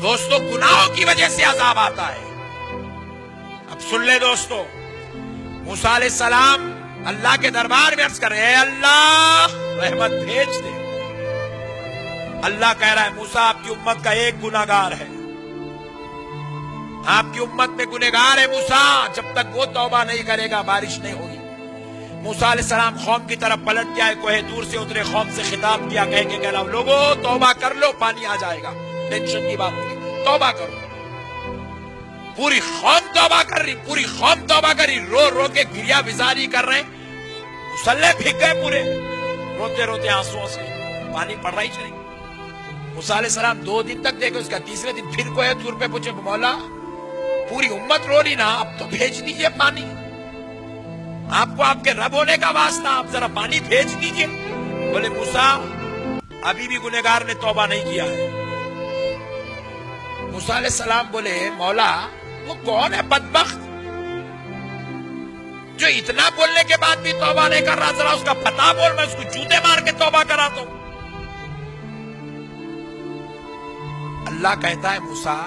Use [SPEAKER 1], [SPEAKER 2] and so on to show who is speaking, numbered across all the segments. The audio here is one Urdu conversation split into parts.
[SPEAKER 1] دوستو گناہوں کی وجہ سے عذاب آتا ہے. اب سن لے دوستو, موسیٰ علیہ السلام اللہ کے دربار میں عرض کر رہے ہیں, اللہ رحمت بھیج دے. اللہ کہہ رہا ہے موسیٰ آپ کی امت کا ایک گناہگار ہے, آپ کی امت میں گنہگار ہے موسیٰ, جب تک وہ توبہ نہیں کرے گا بارش نہیں ہوگی. موسیٰ علیہ السلام قوم کی طرف پلٹ کے آئے, کوہ دور سے اترے, قوم سے خطاب کیا, کہہ رہا لوگوں توبہ کر لو, پانی آ جائے گا, ٹینشن کی بات نہیں, توبہ کرو. پوری قوم توبہ کر رہی, پوری قوم توبہ کر رہی, رو رو کے گریا بزاری کر رہے, مسلح بھیگ گئے پورے, روتے روتے آنسوؤں سے, پانی پڑ رہا ہی چلے. موسیٰ علیہ السلام 2 دن تک دیکھے, اس کا تیسرے دن پھر کوہ طور پہ پوچھے, مولا پوری امت رو رہی نا, اب تو بھیج دیجئے پانی, آپ کو آپ کے رب ہونے کا واسطہ, آپ ذرا پانی بھیج دیجئے. بولے موسیٰ ابھی بھی گنہگار نے توبہ نہیں کیا ہے. موسیٰ علیہ السلام بولے مولا وہ کون ہے بدبخت جو اتنا بولنے کے بعد بھی توبہ نہیں کر رہا, ذرا اس کا پتہ بول, میں اس کو جوتے مار کے توبہ کراتا ہوں. اللہ کہتا ہے موسیٰ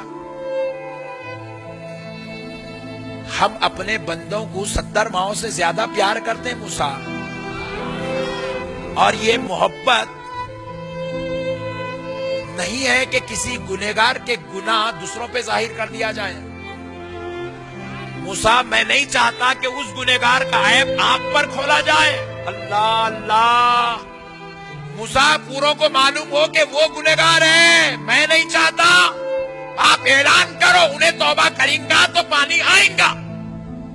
[SPEAKER 1] ہم اپنے بندوں کو 70 ماہوں سے زیادہ پیار کرتے ہیں موسیٰ, اور یہ محبت نہیں ہے کہ کسی گنہگار کے گناہ دوسروں پہ ظاہر کر دیا جائے. موسیٰ میں نہیں چاہتا کہ اس گنہگار کا عیب آپ پر کھولا جائے. اللہ اللہ, موسیٰ پوروں کو معلوم ہو کہ وہ گنہگار ہیں, میں نہیں چاہتا. آپ اعلان کرو انہیں توبہ کریں گا تو پانی آئیں گا,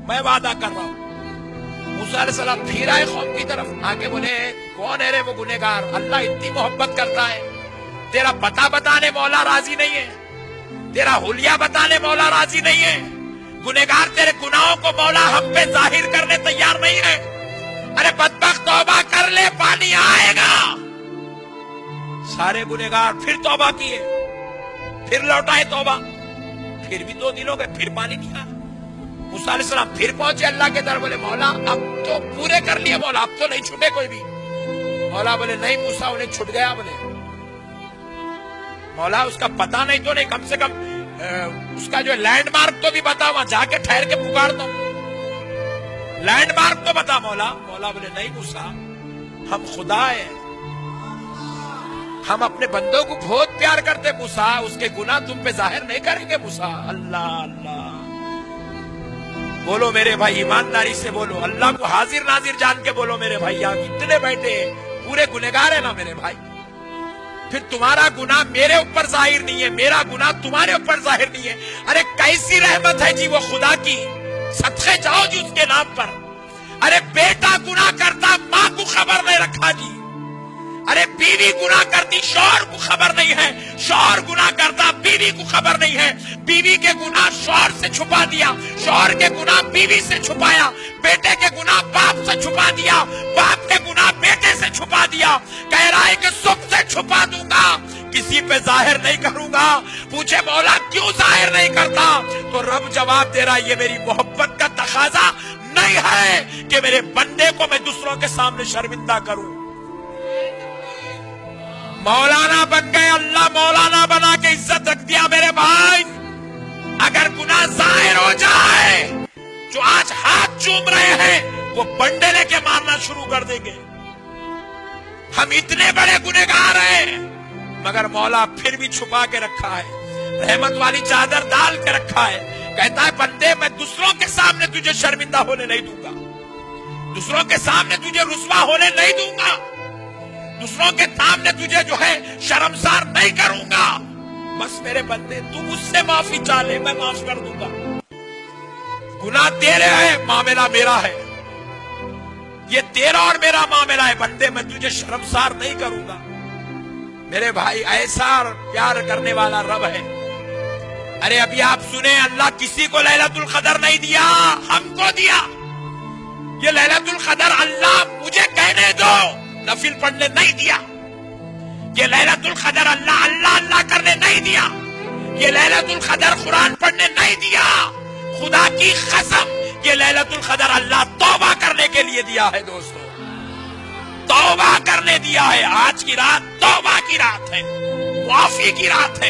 [SPEAKER 1] میں وعدہ کر رہا ہوں. موسیٰ علیہ السلام پھر آئے قوم کی طرف, آگے بولے کون ہے رے وہ گنہگار, اللہ اتنی محبت کرتا ہے, تیرا پتہ بتانے مولا راضی نہیں ہے, تیرا حلیہ بتانے مولا راضی نہیں ہے, گنہگار تیرے گناہوں کو مولا ہم پہ ظاہر کرنے تیار نہیں ہے. ارے بدبخت توبہ کر لے, پانی آئے گا. سارے گنہگار پھر توبہ کیے, پھر لوٹائے توبہ, پھر بھی 2 دن ہو گئے, پھر پانی نہیں آیا. موسیٰ علیہ السلام پھر پہنچے اللہ کے در, بولے مولا اب تو پورے کر لیے مولا, اب تو نہیں چھوٹے کوئی بھی. مولا بولے نہیں موسیٰ انہیں چھوٹ گیا. بولے مولا اس کا پتہ نہیں تو نہیں, کم سے کم اس کا جو لینڈ مارک تو بھی بتا, وہاں جا کے ٹھہر کے پکارتا ہوں, لینڈ مارک تو بتا مولا. مولا بولے نہیں موسیٰ ہم خدا ہیں, ہم اپنے بندوں کو بہت پیار کرتے موسیٰ, اس کے گناہ تم پہ ظاہر نہیں کریں گے موسیٰ. اللہ اللہ, بولو میرے بھائی, ایمانداری سے بولو, اللہ کو حاضر ناظر جان کے بولو میرے بھائی. یہاں اتنے بیٹھے پورے گنہگار ہیں نا میرے بھائی, پھر تمہارا گناہ میرے اوپر ظاہر نہیں ہے, میرا گناہ تمہارے اوپر ظاہر نہیں ہے. ارے کیسی رحمت ہے جی وہ خدا کی, صدقے جاؤ جی اس کے نام پر. ارے بیٹا گناہ کرتا ماں کو خبر نہیں رکھا جی, ارے بیوی گناہ کرتی شوہر کو خبر نہیں ہے, شوہر گناہ کرتا بیوی کو خبر نہیں ہے, بیوی کے گناہ شوہر سے چھپا دیا, شوہر کے گناہ بیوی سے چھپایا, بیٹے کے گناہ باپ سے چھپا دیا, باپ کے گناہ بیٹے سے چھپا دیا. کہہ رہا ہے کہ سب سے چھپا دوں گا, کسی پہ ظاہر نہیں کروں گا. پوچھے مولا کیوں ظاہر نہیں کرتا, تو رب جواب دے رہا یہ میری محبت کا تقاضا نہیں ہے کہ میرے بندے کو میں دوسروں کے سامنے شرمندہ کروں. مولانا بن گئے, اللہ مولانا بنا کے عزت رکھ دیا. میرے بھائی اگر گناہ ظاہر ہو جائے, جو آج ہاتھ چوم رہے ہیں وہ بنڈے لے کے مارنا شروع کر دیں گے. ہم اتنے بڑے گنہگار ہیں مگر مولا پھر بھی چھپا کے رکھا ہے, رحمت والی چادر ڈال کے رکھا ہے. کہتا ہے بندے میں دوسروں کے سامنے تجھے شرمندہ ہونے نہیں دوں گا, دوسروں کے سامنے تجھے رسوا ہونے نہیں دوں گا, دوسروں کے سامنے تجھے جو ہے شرمسار نہیں کروں گا. بس میرے بندے تو مجھ سے معافی چاہ لے, میں معاف کر دوں گا. گناہ تیرے ہے, معاملہ میرا ہے, یہ تیرا اور میرا معاملہ ہے. بندے میں تجھے شرمسار نہیں کروں گا. میرے بھائی ایسا پیار کرنے والا رب ہے. ارے ابھی آپ سنیں, اللہ کسی کو لیلۃ القدر نہیں دیا, ہم کو دیا. یہ لیلۃ القدر اللہ مجھے کہنے دو نفل پڑھنے نہیں دیا. یہ لیلۃ القدر اللہ اللہ اللہ کرنے نہیں دیا. یہ لیلۃ القدر قرآن پڑھنے نہیں دیا. خدا کی قسم یہ لیلۃ القدر اللہ توبہ کرنے کے لیے دیا ہے. دوستو توبہ کرنے دیا ہے. آج کی رات توبہ کی رات ہے, معافی کی رات ہے.